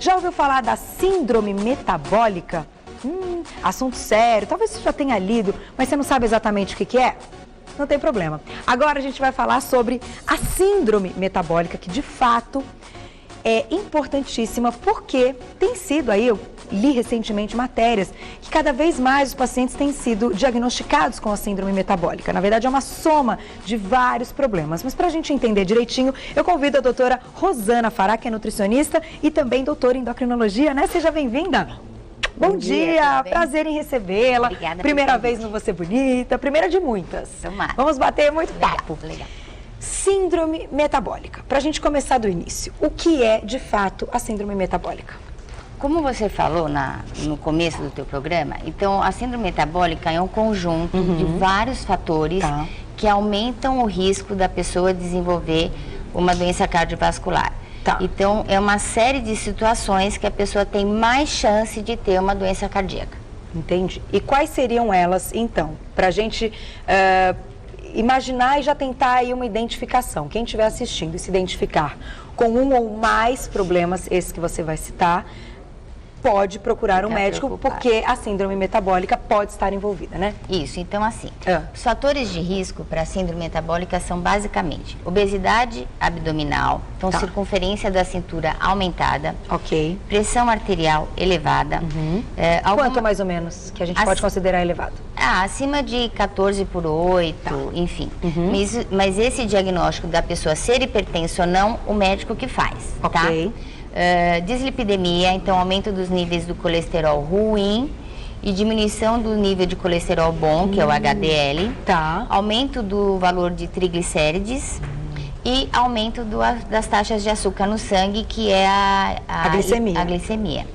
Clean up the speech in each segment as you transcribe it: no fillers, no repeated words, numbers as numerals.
Já ouviu falar da síndrome metabólica? Assunto sério, talvez você já tenha lido, mas você não sabe exatamente o que é? Não tem problema. Agora a gente vai falar sobre a síndrome metabólica, que de fato é importantíssima, porque tem sido aí, eu li recentemente matérias, que cada vez mais os pacientes têm sido diagnosticados com a síndrome metabólica. Na verdade, é uma soma de vários problemas. Mas para a gente entender direitinho, eu convido a doutora Rosana Fará, que é nutricionista e também doutora em endocrinologia, né? Seja bem-vinda. Bom dia, prazer em recebê-la. Obrigada. Primeira vez no Você Bonita, primeira de muitas. Tomara. Vamos bater muito papo. Legal. Síndrome metabólica. Para a gente começar do início, o que é de fato a síndrome metabólica? Como você falou no começo do teu programa, então a síndrome metabólica é um conjunto de vários fatores que aumentam o risco da pessoa desenvolver uma doença cardiovascular. Então, é uma série de situações que a pessoa tem mais chance de ter uma doença cardíaca. Entendi. E quais seriam elas, então? Para a gente imaginar e já tentar aí uma identificação. Quem estiver assistindo e se identificar com um ou mais problemas, esses que você vai citar, pode procurar um médico, porque a síndrome metabólica pode estar envolvida, né? Isso, então assim, os fatores de risco para a síndrome metabólica são basicamente obesidade abdominal, então circunferência da cintura aumentada, pressão arterial elevada. Quanto mais ou menos que a gente pode considerar elevado? Acima de 14/8, enfim. Mas esse diagnóstico da pessoa ser hipertenso ou não, o médico que faz, tá? Dislipidemia, então aumento dos níveis do colesterol ruim e diminuição do nível de colesterol bom, que é o HDL. Aumento do valor de triglicérides e aumento das taxas de açúcar no sangue, que é a glicemia.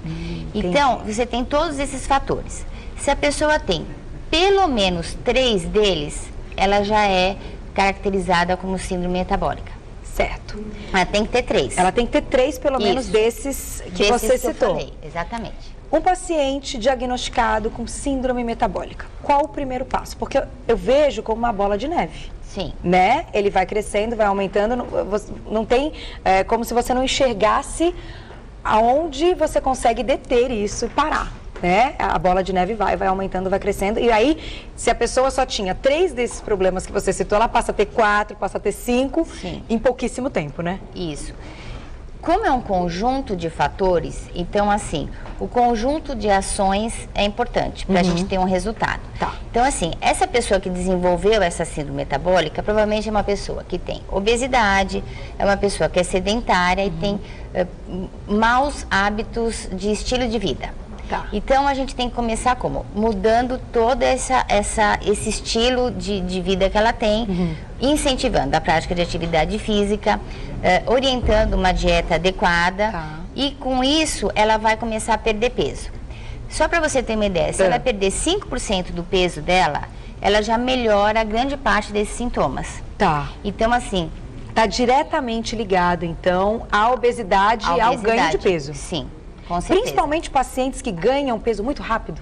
Então, você tem todos esses fatores. Se a pessoa tem pelo menos 3 deles, ela já é caracterizada como síndrome metabólica. Certo. Ela tem que ter 3. Ela tem que ter 3 pelo menos desses que você citou. Eu falei, exatamente. Um paciente diagnosticado com síndrome metabólica, qual o primeiro passo? Porque eu vejo como uma bola de neve. Sim. Né? Ele vai crescendo, vai aumentando, não tem como se você não enxergasse aonde você consegue deter isso e parar. Né? A bola de neve vai aumentando, vai crescendo. E aí, se a pessoa só tinha 3 desses problemas que você citou, ela passa a ter 4, passa a ter 5 em pouquíssimo tempo, né? Isso. Como é um conjunto de fatores, então assim, o conjunto de ações é importante para a gente ter um resultado. Então assim, essa pessoa que desenvolveu essa síndrome metabólica provavelmente é uma pessoa que tem obesidade, é uma pessoa que é sedentária e tem maus hábitos de estilo de vida. Então a gente tem que começar como? Mudando todo esse estilo de vida que ela tem, incentivando a prática de atividade física, orientando uma dieta adequada e com isso ela vai começar a perder peso. Só para você ter uma ideia, se ela perder 5% do peso dela, ela já melhora grande parte desses sintomas. Então assim... Está diretamente ligado então à obesidade e ao ganho de peso. Sim. Com certeza. Principalmente pacientes que ganham peso muito rápido?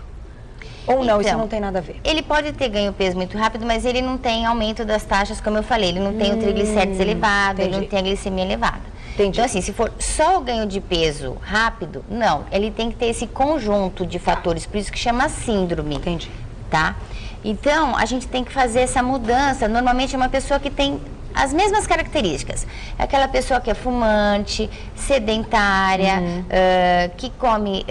Ou não, isso não tem nada a ver? Ele pode ter ganho peso muito rápido, mas ele não tem aumento das taxas, como eu falei. Ele não tem o triglicérides elevado, ele não tem a glicemia elevada. Então, assim, se for só o ganho de peso rápido, não. Ele tem que ter esse conjunto de fatores, por isso que chama síndrome. Tá? Então, a gente tem que fazer essa mudança. Normalmente é uma pessoa que tem as mesmas características. É aquela pessoa que é fumante, sedentária, que come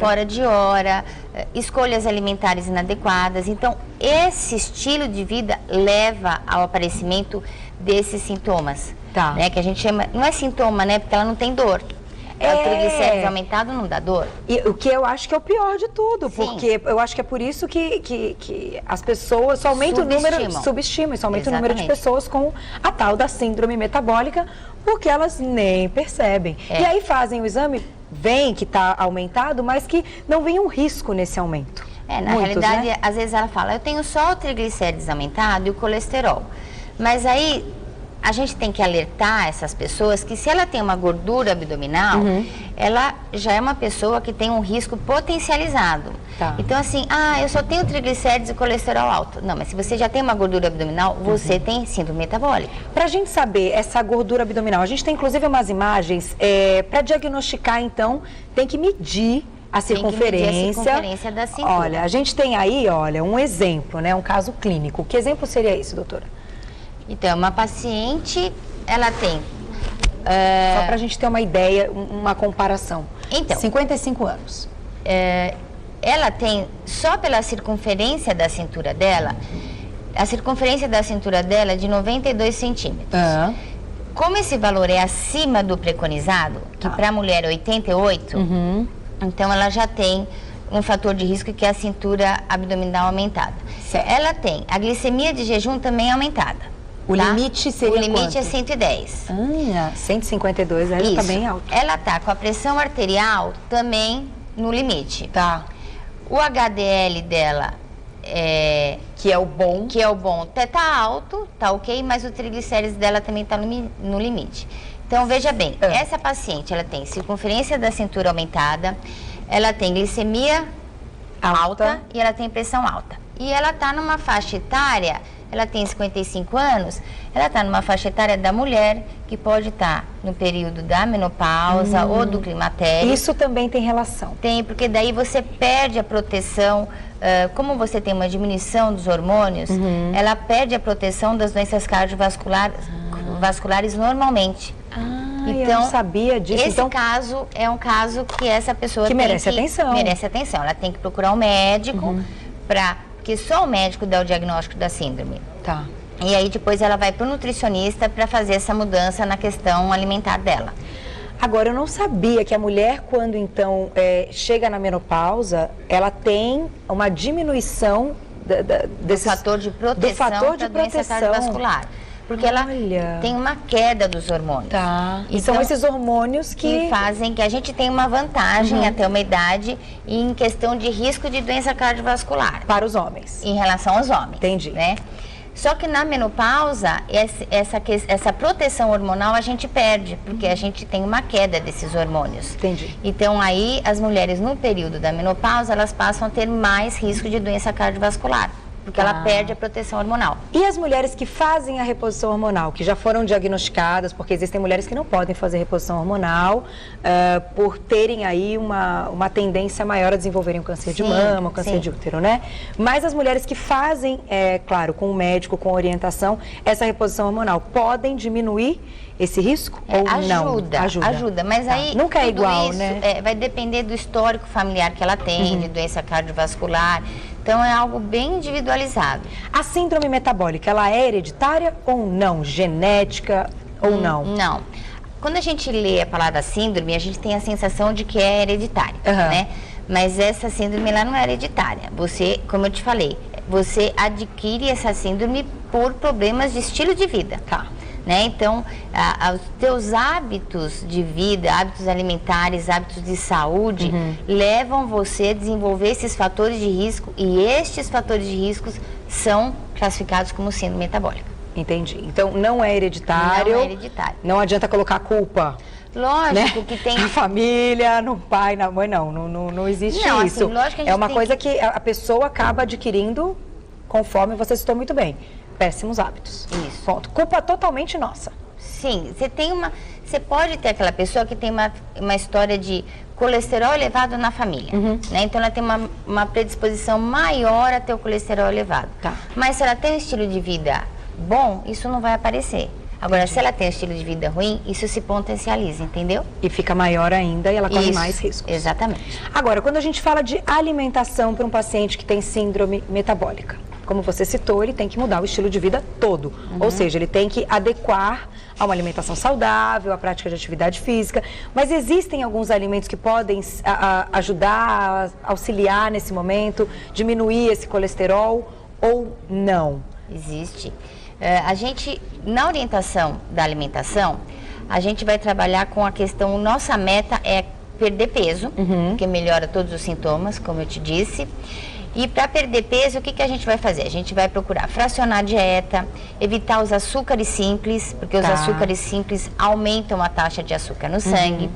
fora de hora, escolhas alimentares inadequadas. Então, esse estilo de vida leva ao aparecimento desses sintomas. Né, que a gente chama, não é sintoma, né? Porque ela não tem dor. O triglicérides aumentado não dá dor. E o que eu acho que é o pior de tudo, porque eu acho que é por isso que as pessoas só aumentam o número, subestimam, isso aumenta o número de pessoas com a tal da síndrome metabólica, porque elas nem percebem. E aí fazem o exame, vem que está aumentado, mas que não vem um risco nesse aumento. Na realidade, às vezes ela fala, eu tenho só o triglicérides aumentado e o colesterol. Mas aí... a gente tem que alertar essas pessoas que se ela tem uma gordura abdominal, ela já é uma pessoa que tem um risco potencializado. Tá. Então, assim, eu só tenho triglicérides e colesterol alto. Não, mas se você já tem uma gordura abdominal, você tem síndrome metabólica. Pra gente saber essa gordura abdominal, a gente tem inclusive umas imagens, para diagnosticar, então, tem que medir a circunferência. Tem que medir a circunferência da cintura. Olha, a gente tem aí, olha, um exemplo, né, um caso clínico. Que exemplo seria esse, doutora? Então, uma paciente, ela tem... Só pra gente ter uma ideia, uma comparação. Então, 55 anos. Ela tem, só pela circunferência da cintura dela, a circunferência da cintura dela é de 92 centímetros. Como esse valor é acima do preconizado, que para a mulher é 88, então ela já tem um fator de risco que é a cintura abdominal aumentada. Certo. Ela tem a glicemia de jejum também aumentada. O limite seria O limite quanto? é 110. 152, ela está bem alta. Ela está com a pressão arterial também no limite. Tá. O HDL dela Que é o bom. Tá alto, tá ok, mas o triglicérides dela também tá no limite. Então, veja bem, essa paciente, ela tem circunferência da cintura aumentada, ela tem glicemia alta e ela tem pressão alta. E ela tá numa faixa etária, ela tem 55 anos, ela tá numa faixa etária da mulher que pode estar no período da menopausa ou do climatério. Isso também tem relação. Tem, porque daí você perde a proteção, como você tem uma diminuição dos hormônios, ela perde a proteção das doenças cardiovasculares normalmente. Então, eu não sabia disso. Esse caso é um caso que essa pessoa merece atenção. Merece atenção. Ela tem que procurar um médico, porque só o médico dá o diagnóstico da síndrome. Tá. E aí depois ela vai para o nutricionista para fazer essa mudança na questão alimentar dela. Agora, eu não sabia que a mulher, quando então chega na menopausa, ela tem uma diminuição desse fator de proteção da doença cardiovascular. Porque ela tem uma queda dos hormônios. Tá. E então, são esses hormônios que fazem que a gente tenha uma vantagem até uma idade em questão de risco de doença cardiovascular. Para os homens. Em relação aos homens. Entendi. Né? Só que na menopausa, essa proteção hormonal a gente perde, porque a gente tem uma queda desses hormônios. Entendi. Então aí as mulheres no período da menopausa, elas passam a ter mais risco de doença cardiovascular, porque ela perde a proteção hormonal. E as mulheres que fazem a reposição hormonal, que já foram diagnosticadas, porque existem mulheres que não podem fazer reposição hormonal, por terem aí uma tendência maior a desenvolverem um câncer de mama, um câncer de útero, né? Mas as mulheres que fazem, claro, com o médico, com orientação, essa reposição hormonal, podem diminuir esse risco ou não? Ajuda, mas aí nunca é igual, isso, né? Vai depender do histórico familiar que ela tem, de doença cardiovascular. Então é algo bem individualizado. A síndrome metabólica, ela é hereditária ou não? Genética ou não? Não. Quando a gente lê a palavra síndrome, a gente tem a sensação de que é hereditária, né? Mas essa síndrome ela não é hereditária. Você, como eu te falei, você adquire essa síndrome por problemas de estilo de vida. Tá. Né? Então, os teus hábitos de vida, hábitos alimentares, hábitos de saúde, levam você a desenvolver esses fatores de risco, e estes fatores de riscos são classificados como síndrome metabólica. Entendi. Então, não é hereditário. Não é hereditário. Não adianta colocar a culpa. Lógico, né? que tem... Na família, no pai, na mãe, não existe isso. Assim, lógico que a gente é uma coisa que a pessoa acaba adquirindo, conforme você citou muito bem. Péssimos hábitos. Isso. Ponto. Culpa totalmente nossa. Sim, você pode ter aquela pessoa que tem uma história de colesterol elevado na família, né? Então ela tem uma predisposição maior a ter o colesterol elevado. Tá. Mas se ela tem um estilo de vida bom, isso não vai aparecer. Agora, se ela tem um estilo de vida ruim, isso se potencializa, entendeu? E fica maior ainda e ela corre mais riscos. Exatamente. Agora, quando a gente fala de alimentação para um paciente que tem síndrome metabólica, como você citou, ele tem que mudar o estilo de vida todo. Ou seja, ele tem que adequar a uma alimentação saudável, a prática de atividade física. Mas existem alguns alimentos que podem ajudar, auxiliar nesse momento, diminuir esse colesterol ou não? Existe. A gente, na orientação da alimentação, a gente vai trabalhar com a questão, nossa meta é perder peso, que melhora todos os sintomas, como eu te disse. E para perder peso, o que a gente vai fazer? A gente vai procurar fracionar a dieta, evitar os açúcares simples, porque os açúcares simples aumentam a taxa de açúcar no sangue.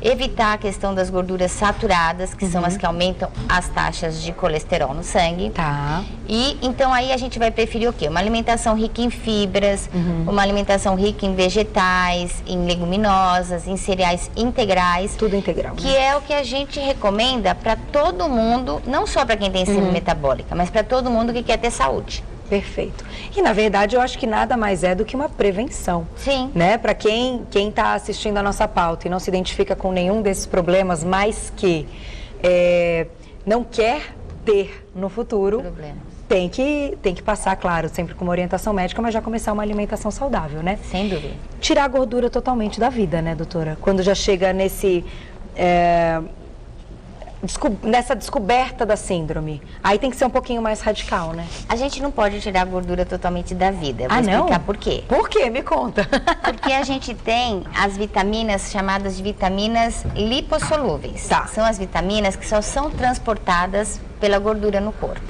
evitar a questão das gorduras saturadas, que são as que aumentam as taxas de colesterol no sangue. Tá. E então aí a gente vai preferir o quê? Uma alimentação rica em fibras, uma alimentação rica em vegetais, em leguminosas, em cereais integrais. Tudo integral. Que é o que a gente recomenda para todo mundo, não só para quem tem síndrome metabólica, mas para todo mundo que quer ter saúde. Perfeito. E na verdade eu acho que nada mais é do que uma prevenção. Sim. Né? Para quem está assistindo a nossa pauta e não se identifica com nenhum desses problemas, mas que não quer ter no futuro, tem que passar, claro, sempre com uma orientação médica, mas já começar uma alimentação saudável, né? Sem dúvida. Tirar a gordura totalmente da vida, né, doutora? Quando já chega nessa descoberta da síndrome, aí tem que ser um pouquinho mais radical, né? A gente não pode tirar a gordura totalmente da vida. Eu vou não? explicar por quê. Por quê? Me conta. Porque a gente tem as vitaminas chamadas de vitaminas lipossolúveis. Tá. São as vitaminas que só são transportadas pela gordura no corpo.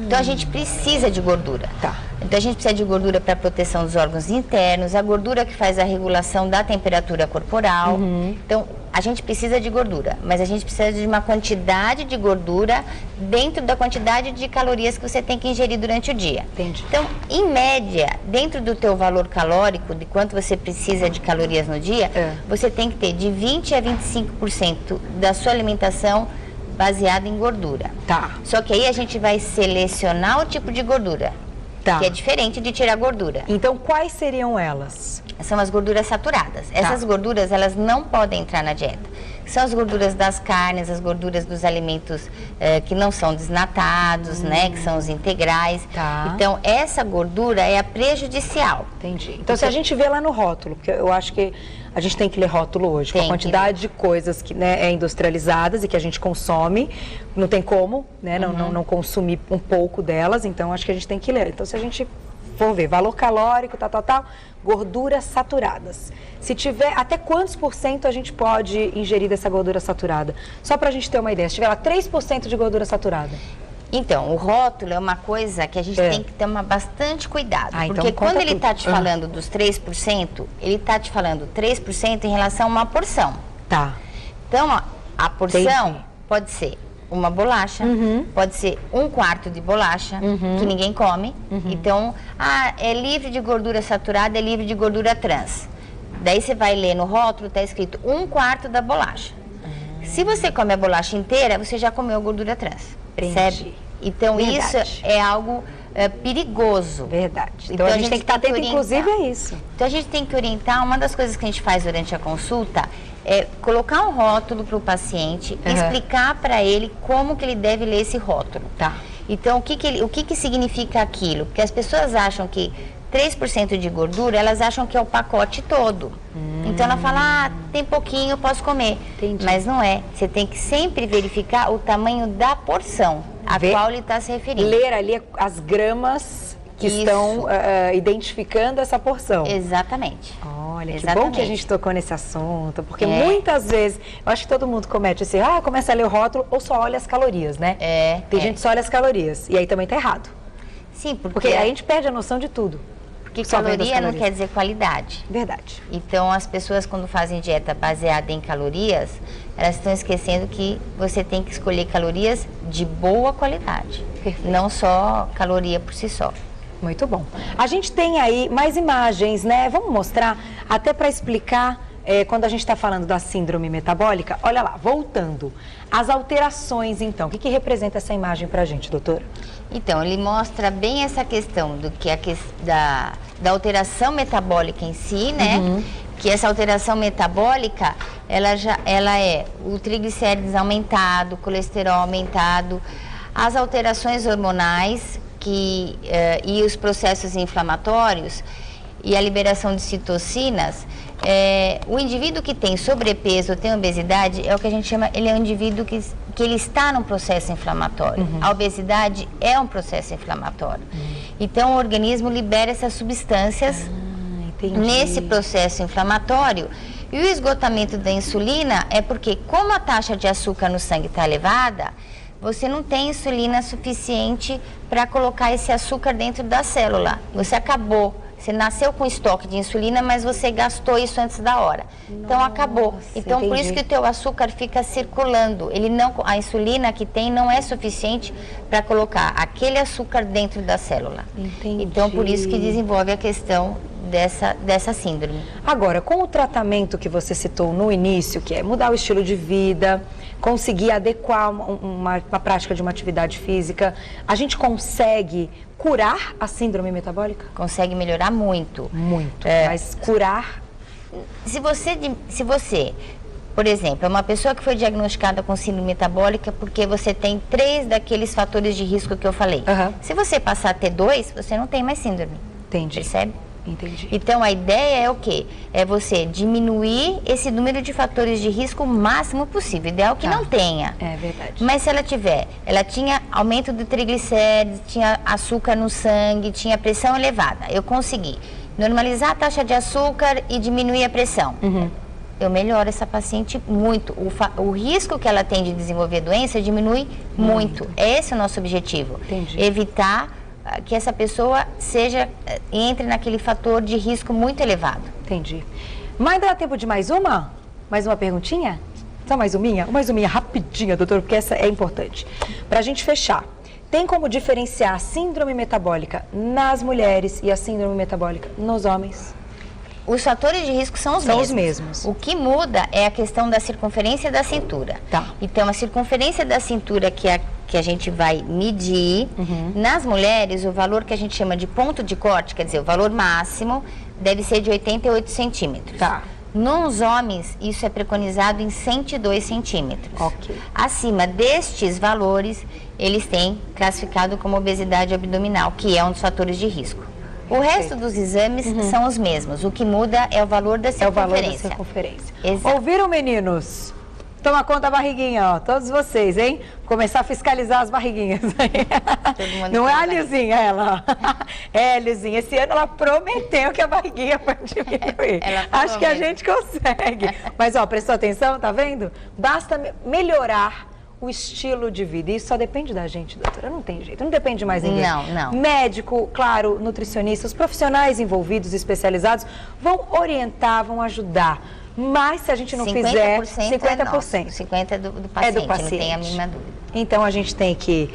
Então a gente precisa de gordura. Tá. Então a gente precisa de gordura para proteção dos órgãos internos, a gordura que faz a regulação da temperatura corporal. Então a gente precisa de gordura, mas a gente precisa de uma quantidade de gordura dentro da quantidade de calorias que você tem que ingerir durante o dia. Entendi. Então, em média, dentro do teu valor calórico, de quanto você precisa de calorias no dia, você tem que ter de 20 a 25% da sua alimentação baseada em gordura. Tá. Só que aí a gente vai selecionar o tipo de gordura, que é diferente de tirar gordura. Então, quais seriam elas? São as gorduras saturadas. Essas gorduras, elas não podem entrar na dieta. São as gorduras das carnes, as gorduras dos alimentos que não são desnatados, né? Que são os integrais. Tá. Então, essa gordura é a prejudicial. Entendi. Então, se a gente vê lá no rótulo, porque eu acho que a gente tem que ler rótulo hoje, com a quantidade de coisas que industrializadas e que a gente consome, não tem como, né? Não consumir um pouco delas, então acho que a gente tem que ler. Então, se a gente for ver valor calórico, gorduras saturadas. Se tiver, até quantos % a gente pode ingerir dessa gordura saturada? Só para a gente ter uma ideia, se tiver lá 3% de gordura saturada. Então, o rótulo é uma coisa que a gente tem que tomar bastante cuidado. Porque então quando ele está te falando dos 3%, ele está te falando 3% em relação a uma porção. Tá. Então, a porção pode ser uma bolacha, pode ser 1/4 de bolacha, que ninguém come. Então, é livre de gordura saturada, é livre de gordura trans. Daí você vai ler no rótulo, está escrito 1/4 da bolacha. Se você come a bolacha inteira, você já comeu a gordura trans. Percebe? Então, isso é algo perigoso. Verdade. Então, a gente tem que estar atento, inclusive, a isso. Então, a gente tem que orientar. Uma das coisas que a gente faz durante a consulta é colocar um rótulo para o paciente, explicar para ele como que ele deve ler esse rótulo. Tá. Então, o que significa aquilo? Porque as pessoas acham que 3% de gordura, elas acham que é o pacote todo. Então, ela fala, tem pouquinho, eu posso comer. Entendi. Mas não é. Você tem que sempre verificar o tamanho da porção a qual ele está se referindo. Ler ali as gramas que estão identificando essa porção. Exatamente. Olha, que bom que a gente tocou nesse assunto, porque muitas vezes, eu acho que todo mundo comete esse, começa a ler o rótulo ou só olha as calorias, né? Tem gente que só olha as calorias, e aí também tá errado. Sim, porque aí a gente perde a noção de tudo. Porque caloria não quer dizer qualidade. Verdade. Então, as pessoas quando fazem dieta baseada em calorias, elas estão esquecendo que você tem que escolher calorias de boa qualidade. Perfeito. Não só caloria por si só. Muito bom. A gente tem aí mais imagens, né? Vamos mostrar, até para explicar, quando a gente está falando da síndrome metabólica. Olha lá, voltando. As alterações, então. O que representa essa imagem para a gente, doutora? Então, ele mostra bem essa questão da alteração metabólica em si, né? Que essa alteração metabólica, ela é o triglicérides aumentado, o colesterol aumentado, as alterações hormonais e os processos inflamatórios e a liberação de citocinas. O indivíduo que tem sobrepeso ou tem obesidade é o que a gente chama, ele é um indivíduo que ele está num processo inflamatório. A obesidade é um processo inflamatório. Então, o organismo libera essas substâncias nesse processo inflamatório. E o esgotamento da insulina é porque, como a taxa de açúcar no sangue está elevada, você não tem insulina suficiente para colocar esse açúcar dentro da célula. Você acabou Você nasceu com estoque de insulina, mas você gastou isso antes da hora. Então acabou. Então por isso que o teu açúcar fica circulando. A insulina que tem não é suficiente para colocar aquele açúcar dentro da célula. Entendi. Então por isso que desenvolve a questão dessa síndrome. Agora, com o tratamento que você citou no início, que é mudar o estilo de vida, conseguir adequar uma prática de uma atividade física, a gente consegue curar a síndrome metabólica? Consegue melhorar muito. Muito, mas curar... Se você, por exemplo, é uma pessoa que foi diagnosticada com síndrome metabólica porque você tem 3 daqueles fatores de risco que eu falei. Se você passar a ter 2, você não tem mais síndrome. Entendi. Percebe? Entendi. Então, a ideia é o quê? É você diminuir esse número de fatores de risco o máximo possível. Ideal que não tenha. É verdade. Mas se ela tinha aumento de triglicérides, tinha açúcar no sangue, tinha pressão elevada. Eu consegui normalizar a taxa de açúcar e diminuir a pressão. Eu melhoro essa paciente muito. O risco que ela tem de desenvolver doença diminui muito. Esse é o nosso objetivo. Entendi. Evitar que essa pessoa entre naquele fator de risco muito elevado. Entendi. Mas dá tempo de mais uma? Mais uma perguntinha? Só mais uminha? Mais uminha rapidinha, doutor, porque essa é importante. Para a gente fechar, tem como diferenciar a síndrome metabólica nas mulheres e a síndrome metabólica nos homens? Os fatores de risco são os mesmos. O que muda é a questão da circunferência da cintura. Então, a circunferência da cintura que a gente vai medir, nas mulheres, o valor que a gente chama de ponto de corte, quer dizer, o valor máximo, deve ser de 88 centímetros. Nos homens, isso é preconizado em 102 centímetros. Acima destes valores, eles têm classificado como obesidade abdominal, que é um dos fatores de risco. O resto dos exames são os mesmos. O que muda é o valor da circunferência. É o valor da circunferência. Ouviram, meninos? Toma conta da barriguinha, ó. Todos vocês, hein? Começar a fiscalizar as barriguinhas. Não é a Lizinha, ela. É, Lizinha. Esse ano ela prometeu que a barriguinha vai diminuir. Acho que a gente consegue. Mas, ó, prestou atenção, tá vendo? Basta melhorar o estilo de vida. Isso só depende da gente, doutora. Não tem jeito. Não depende de mais ninguém. Não. Médico, claro, nutricionista, os profissionais envolvidos, especializados, vão orientar, vão ajudar. Mas se a gente não fizer, 50%. 50% do paciente, é do paciente. Não tem a mínima dúvida. Então a gente tem que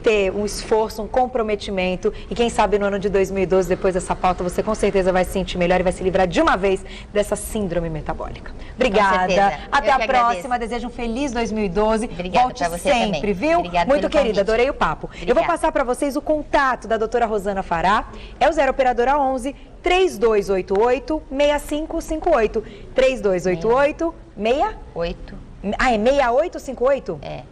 ter um esforço, um comprometimento e quem sabe no ano de 2012, depois dessa pauta, você com certeza vai se sentir melhor e vai se livrar de uma vez dessa síndrome metabólica. Obrigada. Até a próxima. Desejo um feliz 2012. Obrigada. Volte sempre, também. Viu? Obrigada. Muito querida, adorei o papo. Obrigada. Eu vou passar para vocês o contato da doutora Rosana Fará. É o 0 operadora 11 3288 6558. 3288 8. Ah, é 6858? É.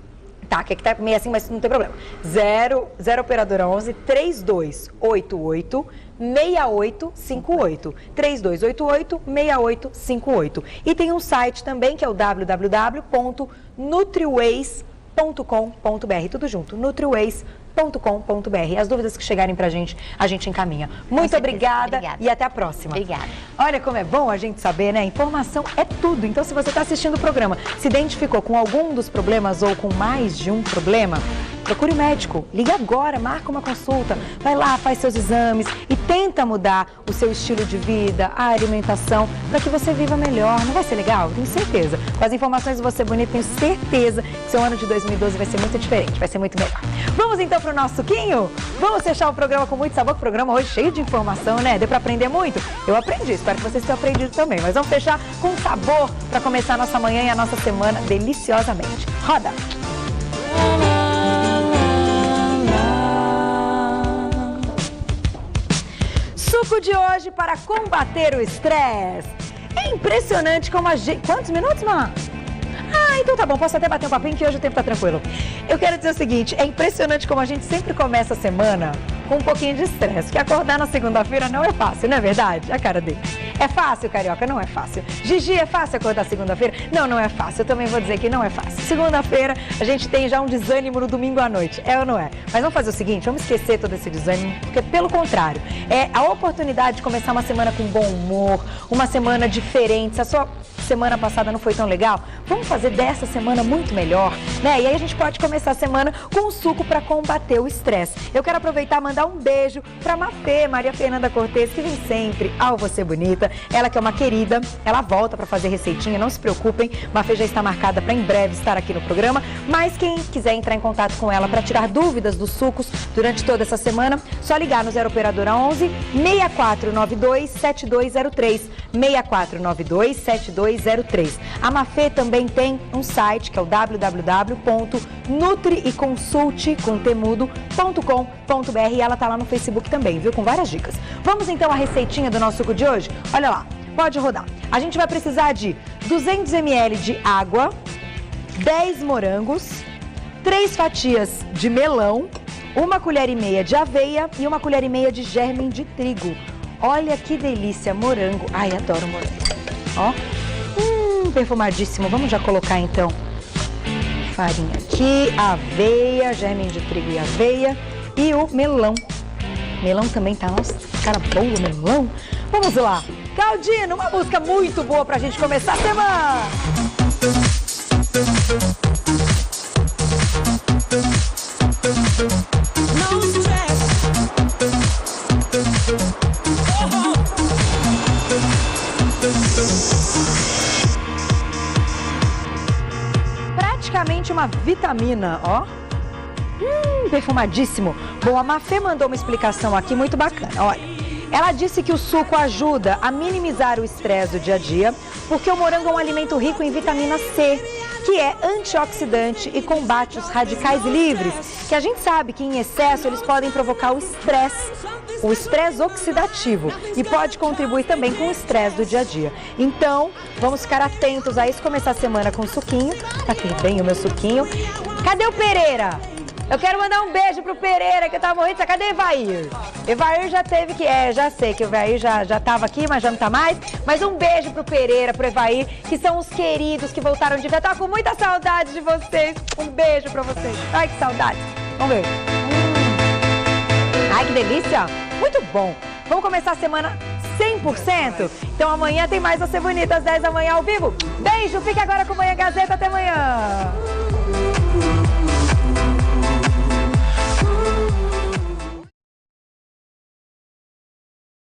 Tá, que aqui tá meio assim, mas não tem problema. 0 operadora 11 3288 6858. 3288 6858. E tem um site também que é o www.nutriways.com.br. Tudo junto, nutriways.com.br. As dúvidas que chegarem pra gente, a gente encaminha. Muito obrigada e até a próxima. Obrigada. Olha como é bom a gente saber, né? Informação é tudo. Então, se você está assistindo o programa, se identificou com algum dos problemas ou com mais de um problema, procure o médico. Liga agora, marca uma consulta, vai lá, faz seus exames e tenta mudar o seu estilo de vida, a alimentação, para que você viva melhor. Não vai ser legal? Tenho certeza. Com as informações do Você Bonito, tenho certeza que seu ano de 2012 vai ser muito diferente, vai ser muito melhor. Vamos então para o nosso suquinho? Vamos fechar o programa com muito sabor, o programa hoje cheio de informação, né? Deu para aprender muito? Eu aprendi, espero que vocês tenham aprendido também. Mas vamos fechar com sabor para começar a nossa manhã e a nossa semana deliciosamente. Roda! Suco de hoje para combater o estresse. É impressionante como a gente... Quantos minutos, Má? Ah, então tá bom, posso até bater um papinho que hoje o tempo tá tranquilo. Eu quero dizer o seguinte, é impressionante como a gente sempre começa a semana com um pouquinho de estresse, que acordar na segunda-feira não é fácil, não é verdade? A cara dele. É fácil, Carioca? Não é fácil. Gigi, é fácil acordar segunda-feira? Não, não é fácil. Eu também vou dizer que não é fácil. Segunda-feira, a gente tem já um desânimo no domingo à noite, é ou não é? Mas vamos fazer o seguinte, vamos esquecer todo esse desânimo, porque pelo contrário, é a oportunidade de começar uma semana com bom humor, uma semana diferente. Se a sua semana passada não foi tão legal? Vamos fazer dessa semana muito melhor, né? E aí a gente pode começar a semana com um suco para combater o estresse. Eu quero aproveitar e mandar um beijo para Mafê, Maria Fernanda Cortez, que vem sempre ao Você Bonita. Ela que é uma querida, ela volta para fazer receitinha, não se preocupem. Mafê já está marcada para em breve estar aqui no programa, mas quem quiser entrar em contato com ela para tirar dúvidas dos sucos durante toda essa semana, só ligar no 0 operadora 11 6492 7203 6492 7203. A Mafê também tem um site que é o www.nutriconsulte.com.br e ela tá lá no Facebook também, viu? Com várias dicas. Vamos então à receitinha do nosso suco de hoje? Olha lá, pode rodar. A gente vai precisar de 200 ml de água, 10 morangos, 3 fatias de melão, 1 colher e meia de aveia e 1 colher e meia de gérmen de trigo. Olha que delícia, morango. Ai, adoro morango. Ó, perfumadíssimo. Vamos já colocar então farinha aqui, aveia, gérmen de trigo e aveia e o melão. Melão também tá, nossa, cara boa, melão. Vamos lá. Galdino, uma música muito boa pra gente começar a semana. Praticamente uma vitamina, ó. Perfumadíssimo. Bom, a Mafê mandou uma explicação aqui muito bacana, olha. Ela disse que o suco ajuda a minimizar o estresse do dia a dia, porque o morango é um alimento rico em vitamina C, que é antioxidante e combate os radicais livres, que a gente sabe que em excesso eles podem provocar o estresse oxidativo e pode contribuir também com o estresse do dia a dia. Então, vamos ficar atentos a isso, começar a semana com suquinho. Tá aqui bem o meu suquinho. Cadê o Pereira? Eu quero mandar um beijo pro Pereira, que tá morrendo. Cadê o Evair? Evair já teve que... já sei que o Evair já tava aqui, mas já não tá mais. Mas um beijo pro Pereira, pro Evair, que são os queridos que voltaram de ver. Tava com muita saudade de vocês. Um beijo pra vocês. Ai, que saudade. Vamos ver. Ai, que delícia. Muito bom. Vamos começar a semana 100%? Então amanhã tem mais Você Bonita, às 10 da manhã ao vivo. Beijo, fique agora com Manhã Gazeta. Até amanhã.